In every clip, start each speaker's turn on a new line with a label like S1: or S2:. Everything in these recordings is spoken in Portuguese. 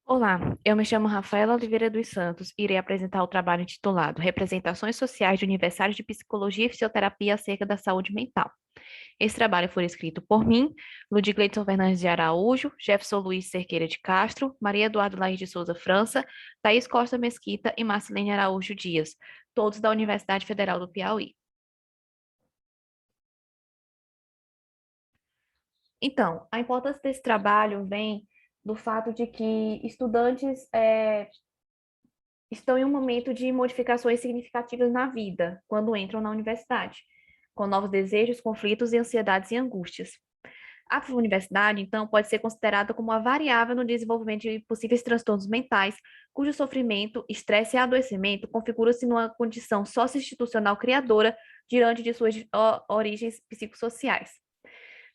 S1: Olá, eu me chamo Rafaela Oliveira dos Santos e irei apresentar o trabalho intitulado Representações Sociais de Universitários de Psicologia e Fisioterapia acerca da saúde mental. Esse trabalho foi escrito por mim, Ludgleidson Fernandes de Araújo, Jefferson Luiz Cerqueira de Castro, Maria Eduardo Laís de Souza França, Thaís Costa Mesquita e Marcelene Araújo Dias, todos da Universidade Federal do Piauí. Então, a importância desse trabalho vem do fato de que estudantes estão em um momento de modificações significativas na vida, quando entram na universidade, com novos desejos, conflitos e ansiedades e angústias. A universidade, então, pode ser considerada como uma variável no desenvolvimento de possíveis transtornos mentais, cujo sofrimento, estresse e adoecimento configuram-se numa condição socioinstitucional criadora diante de suas origens psicossociais.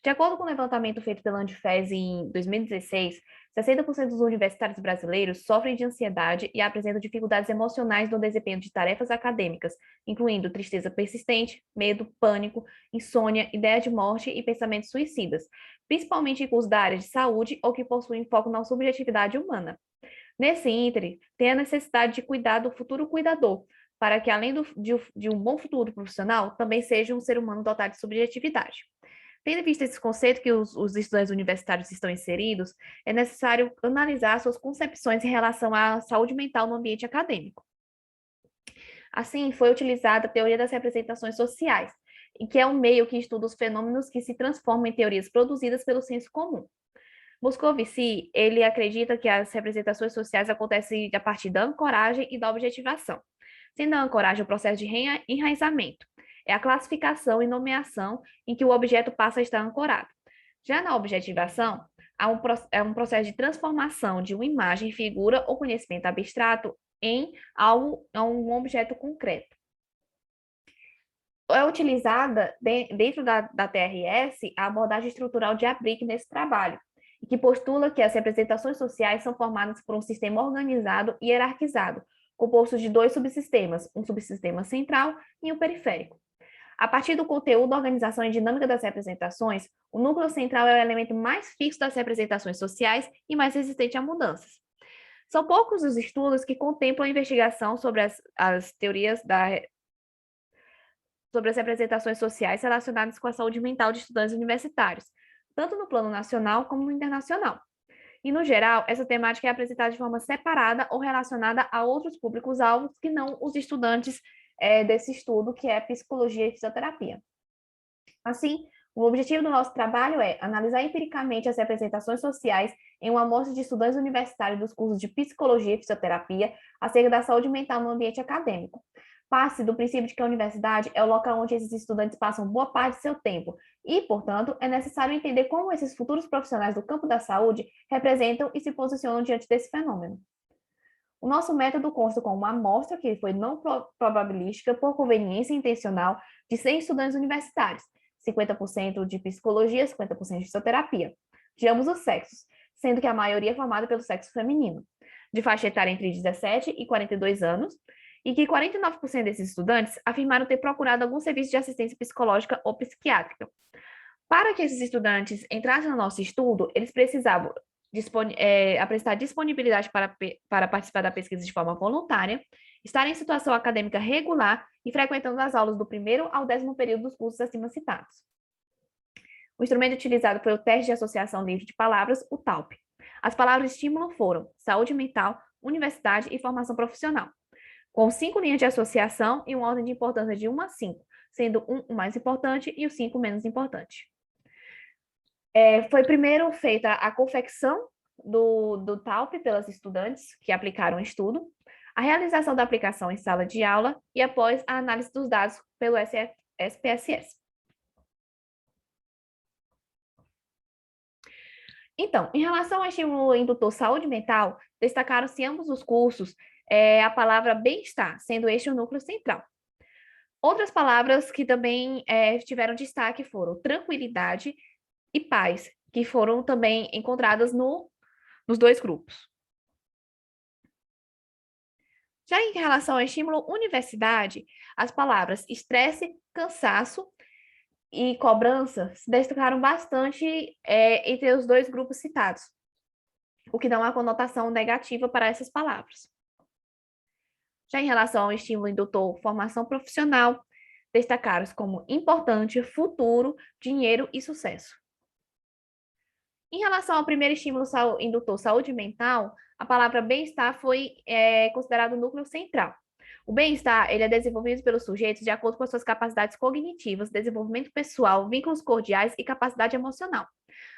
S1: De acordo com o levantamento feito pela Anfes em 2016, 60% dos universitários brasileiros sofrem de ansiedade e apresentam dificuldades emocionais no desempenho de tarefas acadêmicas, incluindo tristeza persistente, medo, pânico, insônia, ideia de morte e pensamentos suicidas, principalmente em cursos da área de saúde ou que possuem foco na subjetividade humana. Nesse ínterim, tem a necessidade de cuidar do futuro cuidador, para que, além de um bom futuro profissional, também seja um ser humano dotado de subjetividade. Tendo em vista esse conceito que os estudantes universitários estão inseridos, é necessário analisar suas concepções em relação à saúde mental no ambiente acadêmico. Assim, foi utilizada a teoria das representações sociais, que é um meio que estuda os fenômenos que se transformam em teorias produzidas pelo senso comum. Moscovici, ele acredita que as representações sociais acontecem a partir da ancoragem e da objetivação. Sendo a ancoragem o processo de enraizamento, é a classificação e nomeação em que o objeto passa a estar ancorado. Já na objetivação, é um processo de transformação de uma imagem, figura ou conhecimento abstrato em algo, um objeto concreto. É utilizada dentro da TRS a abordagem estrutural de Abric nesse trabalho, que postula que as representações sociais são formadas por um sistema organizado e hierarquizado, composto de dois subsistemas, um subsistema central e um periférico. A partir do conteúdo, organização e dinâmica das representações, o núcleo central é o elemento mais fixo das representações sociais e mais resistente a mudanças. São poucos os estudos que contemplam a investigação sobre as teorias sobre as representações sociais relacionadas com a saúde mental de estudantes universitários, tanto no plano nacional como no internacional. E, no geral, essa temática é apresentada de forma separada ou relacionada a outros públicos-alvos que não os estudantes desse estudo, que é psicologia e fisioterapia. Assim, o objetivo do nosso trabalho é analisar empiricamente as representações sociais em uma amostra de estudantes universitários dos cursos de psicologia e fisioterapia acerca da saúde mental no ambiente acadêmico. Parte do princípio de que a universidade é o local onde esses estudantes passam boa parte de seu tempo e, portanto, é necessário entender como esses futuros profissionais do campo da saúde representam e se posicionam diante desse fenômeno. O nosso método consta com uma amostra que foi não probabilística por conveniência intencional de 100 estudantes universitários, 50% de psicologia, 50% de fisioterapia, de ambos os sexos, sendo que a maioria é formada pelo sexo feminino, de faixa etária entre 17 e 42 anos, e que 49% desses estudantes afirmaram ter procurado algum serviço de assistência psicológica ou psiquiátrica. Para que esses estudantes entrassem no nosso estudo, eles precisavam apresentar disponibilidade para participar da pesquisa de forma voluntária, estar em situação acadêmica regular e frequentando as aulas do primeiro ao 10º período dos cursos acima citados. O instrumento utilizado foi o teste de associação livre de palavras, o TALP. As palavras de estímulo foram saúde mental, universidade e formação profissional, com 5 linhas de associação e uma ordem de importância de 1 a 5, sendo 1 o mais importante e o 5 o menos importante. Foi primeiro feita a confecção do TALP pelas estudantes que aplicaram o estudo, a realização da aplicação em sala de aula e após a análise dos dados pelo SPSS. Então, em relação ao estímulo indutor saúde mental, destacaram-se ambos os cursos a palavra bem-estar, sendo este o núcleo central. Outras palavras que também tiveram destaque foram tranquilidade e paz, que foram também encontradas nos dois grupos. Já em relação ao estímulo universidade, as palavras estresse, cansaço e cobrança se destacaram bastante entre os dois grupos citados. o que dá uma conotação negativa para essas palavras. Já em relação ao estímulo indutor, formação profissional, destacaram-se como importante, futuro, dinheiro e sucesso. Em relação ao primeiro estímulo indutor, saúde mental, a palavra bem-estar foi considerado o núcleo central. O bem-estar ele é desenvolvido pelos sujeitos de acordo com as suas capacidades cognitivas, desenvolvimento pessoal, vínculos cordiais e capacidade emocional.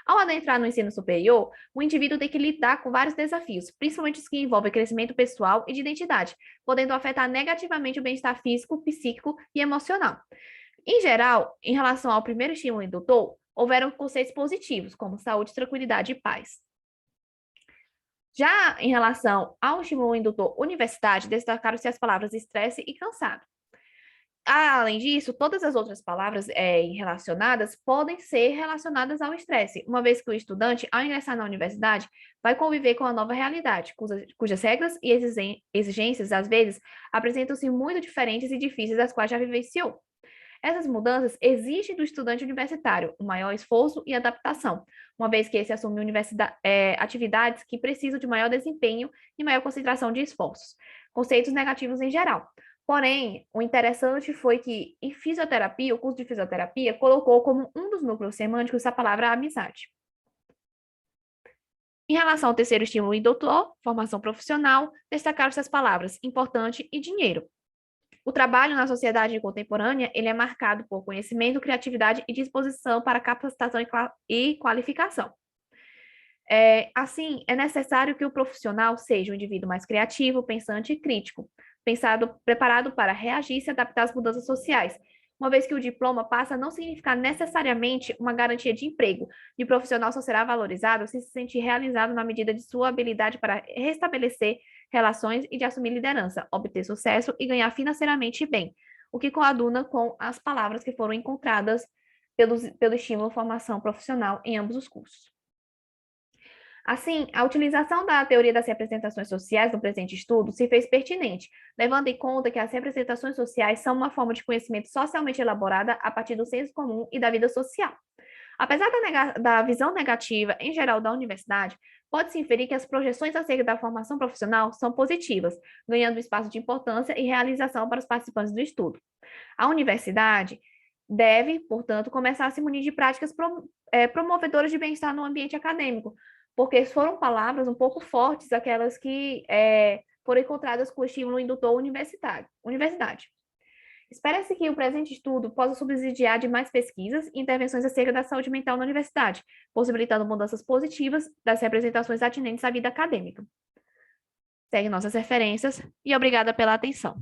S1: Ao adentrar no ensino superior, o indivíduo tem que lidar com vários desafios, principalmente os que envolvem crescimento pessoal e de identidade, podendo afetar negativamente o bem-estar físico, psíquico e emocional. Em geral, em relação ao primeiro estímulo indutor, houveram conceitos positivos, como saúde, tranquilidade e paz. Já em relação ao estímulo indutor universidade, destacaram-se as palavras estresse e cansado. Além disso, todas as outras palavras relacionadas podem ser relacionadas ao estresse, uma vez que o estudante, ao ingressar na universidade, vai conviver com a nova realidade, cujas regras e exigências, às vezes, apresentam-se muito diferentes e difíceis das quais já vivenciou. Essas mudanças exigem do estudante universitário um maior esforço e adaptação, uma vez que esse assume atividades que precisam de maior desempenho e maior concentração de esforços. Conceitos negativos em geral. Porém, o interessante foi que, em fisioterapia, o curso de fisioterapia colocou como um dos núcleos semânticos a palavra amizade. Em relação ao terceiro estímulo indutor, formação profissional, destacaram-se as palavras importante e dinheiro. O trabalho na sociedade contemporânea ele é marcado por conhecimento, criatividade e disposição para capacitação e qualificação. Assim, é necessário que o profissional seja um indivíduo mais criativo, pensante e crítico, preparado para reagir e se adaptar às mudanças sociais, uma vez que o diploma passa a não significar necessariamente uma garantia de emprego, e o profissional só será valorizado se sentir realizado na medida de sua habilidade para restabelecer relações e de assumir liderança, obter sucesso e ganhar financeiramente bem, o que coaduna com as palavras que foram encontradas pelo estímulo formação profissional em ambos os cursos. Assim, a utilização da teoria das representações sociais no presente estudo se fez pertinente, levando em conta que as representações sociais são uma forma de conhecimento socialmente elaborada a partir do senso comum e da vida social. Apesar da visão negativa em geral da universidade, pode-se inferir que as projeções acerca da formação profissional são positivas, ganhando espaço de importância e realização para os participantes do estudo. A universidade deve, portanto, começar a se munir de práticas promovedoras de bem-estar no ambiente acadêmico, porque foram palavras um pouco fortes aquelas que foram encontradas com o estímulo indutor universidade. Espera-se que o presente estudo possa subsidiar de mais pesquisas e intervenções acerca da saúde mental na universidade, possibilitando mudanças positivas das representações atinentes à vida acadêmica. Segue nossas referências e obrigada pela atenção.